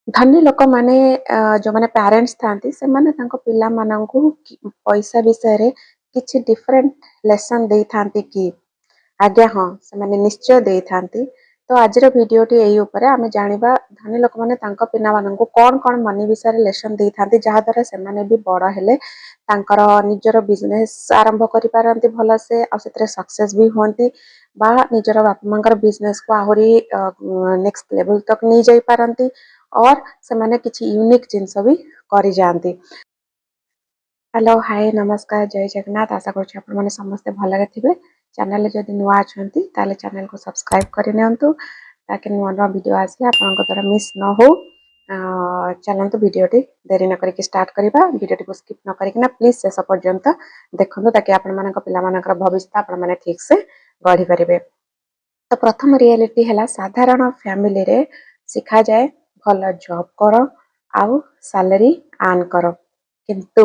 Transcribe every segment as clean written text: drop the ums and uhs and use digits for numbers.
ଧନୀ ଲୋକମାନେ ଯୋଉମାନେ ପ୍ୟାରେଣ୍ଟସ୍ ଥାଆନ୍ତି ସେମାନେ ତାଙ୍କ ପିଲାମାନଙ୍କୁ ପଇସା ବିଷୟରେ କିଛି ଡିଫରେଣ୍ଟ ଲେସନ୍ ଦେଇଥାନ୍ତି କି? ଆଜ୍ଞା ହଁ, ସେମାନେ ନିଶ୍ଚୟ ଦେଇଥାନ୍ତି। ତ ଆଜିର ଭିଡିଓଟି ଏଇ ଉପରେ ଆମେ ଜାଣିବା ଧନୀ ଲୋକମାନେ ତାଙ୍କ ପିଲାମାନଙ୍କୁ କଣ ମନି ବିଷୟରେ ଲେସନ୍ ଦେଇଥାନ୍ତି ଯାହାଦ୍ୱାରା ସେମାନେ ବି ବଡ଼ ହେଲେ ତାଙ୍କର ନିଜର ବିଜନେସ୍ ଆରମ୍ଭ କରିପାରନ୍ତି ଭଲସେ ଆଉ ସେଥିରେ ସକ୍ସେସ୍ ବି ହୁଅନ୍ତି ବା ନିଜର ବାପା ମାଙ୍କର ବିଜନେସ୍‌କୁ ଆହୁରି ନେକ୍ସଟ ଲେଭେଲ୍ ତକ୍ ନେଇଯାଇ ପାରନ୍ତି ଅର୍ ସେମାନେ କିଛି ୟୁନିକ୍ ଜିନିଷ ବି କରିଯାଆନ୍ତି। ହ୍ୟାଲୋ, ହାଏ, ନମସ୍କାର, ଜୟ ଜଗନ୍ନାଥ। ଆଶା କରୁଛି ଆପଣମାନେ ସମସ୍ତେ ଭଲରେ ଥିବେ। ଚ୍ୟାନେଲରେ ଯଦି ନୂଆ ଅଛନ୍ତି ତାହେଲେ ଚ୍ୟାନେଲକୁ ସବସ୍କ୍ରାଇବ୍ କରିନିଅନ୍ତୁ ତାକି ନୂଆ ନୂଆ ଭିଡ଼ିଓ ଆସିଲେ ଆପଣଙ୍କ ଦ୍ୱାରା ମିସ୍ ନ ହଉ। ଚାଲନ୍ତୁ ଭିଡ଼ିଓଟି ଡେରି ନ କରିକି ଷ୍ଟାର୍ଟ କରିବା। ଭିଡ଼ିଓଟିକୁ ସ୍କିପ୍ ନ କରିକିନା ପ୍ଲିଜ୍ ଶେଷ ପର୍ଯ୍ୟନ୍ତ ଦେଖନ୍ତୁ ତାକି ଆପଣମାନଙ୍କ ପିଲାମାନଙ୍କର ଭବିଷ୍ୟତ ଆପଣମାନେ ଠିକ୍ସେ ଗଢ଼ିପାରିବେ। ତ ପ୍ରଥମ ରିଆଲିଟି ହେଲା ସାଧାରଣ ଫ୍ୟାମିଲିରେ ଶିଖାଯାଏ ଭଲ ଜବ୍ କର ଆଉ ସାଲାରୀ ଆର୍ନ କର, କିନ୍ତୁ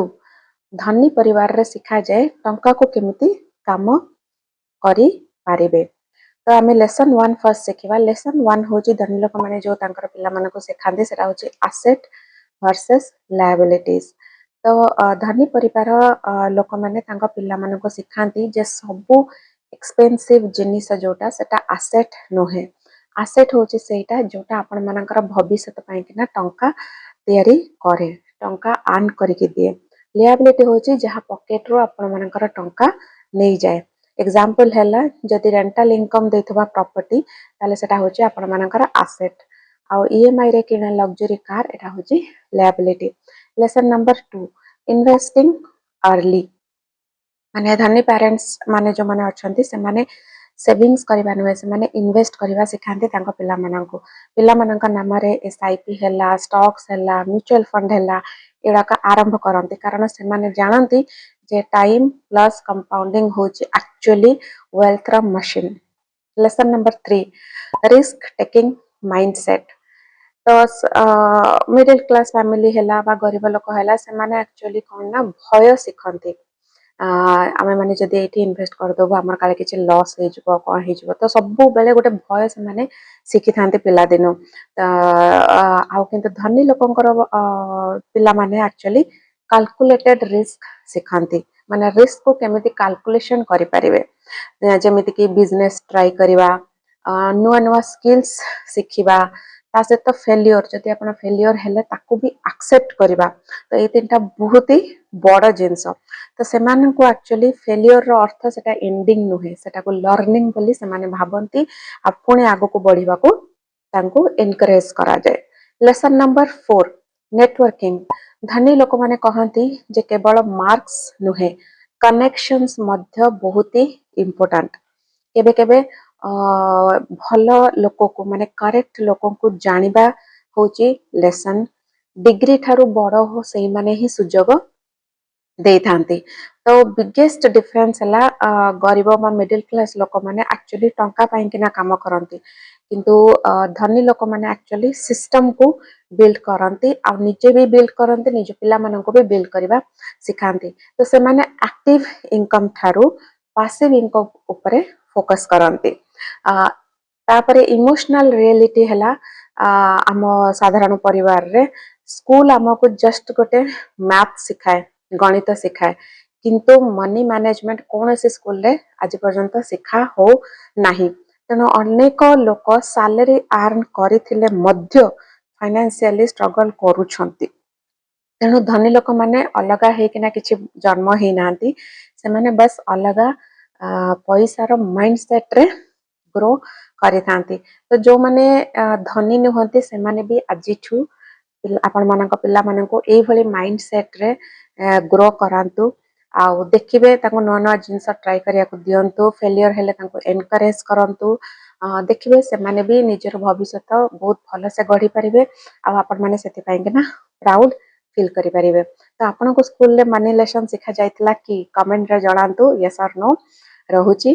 ଧନୀ ପରିବାରରେ ଶିଖାଯାଏ ଟଙ୍କାକୁ କେମିତି କାମ କରିପାରିବେ। ତ ଆମେ ଲେସନ୍ 1 ଫାର୍ଷ୍ଟ ଶିଖିବା। ଲେସନ୍ 1 ହେଉଛି ଧନୀ ଲୋକମାନେ ଯେଉଁ ତାଙ୍କର ପିଲାମାନଙ୍କୁ ଶିଖାନ୍ତି ସେଟା ହେଉଛି ଆସେଟ୍ ଭର୍ସେସ୍ ଲାୟାବିଲିଟିଜ୍। ତ ଧନୀ ପରିବାର ଲୋକମାନେ ତାଙ୍କ ପିଲାମାନଙ୍କୁ ଶିଖାନ୍ତି ଯେ ସବୁ ଏକ୍ସପେନ୍ସିଭ୍ ଜିନିଷ ଯୋଉଟା ସେଟା ଆସେଟ୍ ନୁହେଁ। ଆସେଟ୍ ହେଉଛି ସେଇଟା ଯୋଉଟା ଆପଣମାନଙ୍କର ଭବିଷ୍ୟତ ପାଇଁକିନା ଟଙ୍କା ତିଆରି କରେ, ଟଙ୍କା ଆର୍ନ କରିକି ଦିଏ। ଲିଆବିଲିଟି ହେଉଛି ଯାହା ପକେଟରୁ ଆପଣମାନଙ୍କର ଟଙ୍କା ନେଇଯାଏ। ଏକ୍ସାମ୍ପଲ୍ ହେଲା ଯଦି ରେଣ୍ଟାଲ ଇନକମ୍ ଦେଇଥିବା ପ୍ରପର୍ଟି ତାହେଲେ ସେଟା ହେଉଛି ଆପଣମାନଙ୍କର ଆସେଟ୍। ଆଉ ଇଏମ୍ଆଇରେ କିଣା ଲକ୍ଜରୀ କାର୍ ଏଟା ହେଉଛି liability. Lesson number 2, investing early. ମାନେ ଧନୀ ପ୍ୟାରେଣ୍ଟସ୍ ମାନେ ଯେଉଁମାନେ ଅଛନ୍ତି ସେମାନେ ସେଭିଂସ୍ କରିବା ନୁହେଁ, ସେମାନେ ଇନଭେଷ୍ଟ କରିବା ଶିଖାନ୍ତି ତାଙ୍କ ପିଲାମାନଙ୍କୁ। ପିଲାମାନଙ୍କ ନାମରେ SIP ହେଲା, ଷ୍ଟକ୍ସ ହେଲା, ମ୍ୟୁଚୁଆଲ ଫଣ୍ଡ ହେଲା ଏଗୁଡ଼ାକ ଆରମ୍ଭ କରନ୍ତି କାରଣ ସେମାନେ ଜାଣନ୍ତି ଯେ ଟାଇମ୍ ପ୍ଲସ୍ କମ୍ପାଉଣ୍ଡିଂ ହେଉଛି ଆକ୍ଚୁଆଲି ୱେଲ୍ଥର machine. Lesson number 3, risk taking mindset. ତ ମିଡିଲ୍ କ୍ଲାସ୍ ଫ୍ୟାମିଲି ହେଲା ବା ଗରିବ ଲୋକ ହେଲା ସେମାନେ ଆକ୍ଚୁଆଲି କ'ଣ ନା ଭୟ ଶିଖନ୍ତି। ଆମେମାନେ ଯଦି ଏଇଠି ଇନଭେଷ୍ଟ କରିଦେବୁ ଆମର କାଳେ କିଛି ଲସ୍ ହେଇଯିବ, କ'ଣ ହେଇଯିବ, ତ ସବୁବେଳେ ଗୋଟେ ଭୟ ସେମାନେ ଶିଖିଥାନ୍ତି ପିଲାଦିନୁ। ଆଉ କିନ୍ତୁ ଧନୀ ଲୋକଙ୍କର ପିଲାମାନେ ଆକ୍ଚୁଆଲି କାଲକୁଲେଟେଡ୍ ରିସ୍କ ଶିଖାନ୍ତି, ମାନେ ରିସ୍କକୁ କେମିତି କାଲକୁଲେସନ୍ କରିପାରିବେ। ଯେମିତିକି ବିଜନେସ୍ ଟ୍ରାଏ କରିବା, ନୂଆ ନୂଆ ସ୍କିଲ୍ସ ଶିଖିବା, ତା ସହିତ ଫେଲିଓର, ଯଦି ଆପଣ ଫେଲିଓର ହେଲେ ତାକୁ ବି ଆକ୍ସେପ୍ଟ କରିବା। ତ ଏଇ ତିନିଟା ବହୁତ ହି ବଡ଼ ଜିନିଷ। ତ ସେମାନଙ୍କୁ ଆକ୍ଚୁଆଲି ଫେଲିଓରର ଅର୍ଥ ସେଟା ଏଣ୍ଡିଂ ନୁହେଁ, ସେଟାକୁ ଲର୍ଣ୍ଣିଂ ବୋଲି ସେମାନେ ଭାବନ୍ତି ଆଉ ପୁଣି ଆଗକୁ ବଢ଼ିବାକୁ ତାଙ୍କୁ ଏନକରେଜ କରାଯାଏ। Lesson number 4, networking. ଧନୀ ଲୋକମାନେ କହନ୍ତି ଯେ କେବଳ ମାର୍କସ୍ ନୁହେଁ କନେକ୍ସନ୍ସ ମଧ୍ୟ ବହୁତ ହି ଇମ୍ପୋର୍ଟାଣ୍ଟ। କେବେ କେବେ ଭଲ ଲୋକକୁ ମାନେ କରେକ୍ଟ ଲୋକଙ୍କୁ ଜାଣିବା ହେଉଛି ଲେସନ୍। ଡିଗ୍ରୀ ଠାରୁ ବଡ଼ ସେଇମାନେ ହିଁ ସୁଯୋଗ ଦେଇଥାନ୍ତି। ତ ବିଗେଷ୍ଟ ଡିଫରେନ୍ସ ହେଲା ଗରିବ ବା ମିଡିଲ୍ କ୍ଲାସ୍ ଲୋକମାନେ ଆକ୍ଚୁଆଲି ଟଙ୍କା ପାଇଁକିନା କାମ କରନ୍ତି, କିନ୍ତୁ ଧନୀ ଲୋକମାନେ ଆକ୍ଚୁଆଲି ସିଷ୍ଟମକୁ ବିଲ୍ଡ କରନ୍ତି ଆଉ ନିଜେ ବି ବିଲ୍ଡ କରନ୍ତି, ନିଜ ପିଲାମାନଙ୍କୁ ବି ବିଲ୍ଡ କରିବା ଶିଖାନ୍ତି। ତ ସେମାନେ ଆକ୍ଟିଭ ଇନକମ୍ ଠାରୁ ପାସିଭ୍ ଇନକମ୍ ଉପରେ ଫୋକସ୍ କରନ୍ତି। ତାପରେ ଇମୋସନାଲ ରିଆଲିଟି ହେଲା ଆମ ସାଧାରଣ ପରିବାରରେ ସ୍କୁଲ ଆମକୁ ଜଷ୍ଟ ଗୋଟେ ମ୍ୟାଥ୍ ଶିଖାଏ, ଗଣିତ ଶିଖାଏ, କିନ୍ତୁ ମନି ମ୍ୟାନେଜମେଣ୍ଟ କୌଣସି ସ୍କୁଲରେ ଆଜି ପର୍ଯ୍ୟନ୍ତ ଶିଖା ହଉ ନାହିଁ। ତେଣୁ ଅନେକ ଲୋକ ସାଲାରୀ ଆର୍ନ କରିଥିଲେ ମଧ୍ୟ ଫାଇନାନ୍ସିଆଲି ଷ୍ଟ୍ରଗଲ କରୁଛନ୍ତି। ତେଣୁ ଧନୀ ଲୋକମାନେ ଅଲଗା ହେଇକିନା କିଛି ଜନ୍ମ ହେଇନାହାନ୍ତି, ସେମାନେ ବାସ୍ ଅଲଗା ପଇସାର ମାଇଣ୍ଡ ସେଟ୍ରେ ଗ୍ରୋ କରିଥାନ୍ତି। ତ ଯେଉଁମାନେ ଧନୀ ନୁହନ୍ତି ସେମାନେ ବି ଆଜିଠୁ ଆପଣମାନଙ୍କ ପିଲାମାନଙ୍କୁ ଏଇଭଳି ମାଇଣ୍ଡ ସେଟ୍ରେ ଗ୍ରୋ କରାନ୍ତୁ ଆଉ ଦେଖିବେ ତାଙ୍କୁ ନୂଆ ନୂଆ ଜିନିଷ ଟ୍ରାଏ କରିବାକୁ ଦିଅନ୍ତୁ। ଫେଲିୟର ହେଲେ ତାଙ୍କୁ ଏନକରେଜ କରନ୍ତୁ। ଦେଖିବେ ସେମାନେ ବି ନିଜର ଭବିଷ୍ୟତ ବହୁତ ଭଲସେ ଗଢ଼ିପାରିବେ ଆଉ ଆପଣମାନେ ସେଥିପାଇଁକିନା ପ୍ରାଉଡ୍ ଫିଲ୍ କରିପାରିବେ। ତ ଆପଣଙ୍କୁ ସ୍କୁଲରେ ମନି ଲେସନ୍ ଶିଖାଯାଇଥିଲା କି? କମେଣ୍ଟରେ ଜଣାନ୍ତୁ, ୟେସ୍ ଅର୍ ନୋ। ରହୁଛି,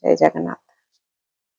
ଜୟ ଜଗନ୍ନାଥ।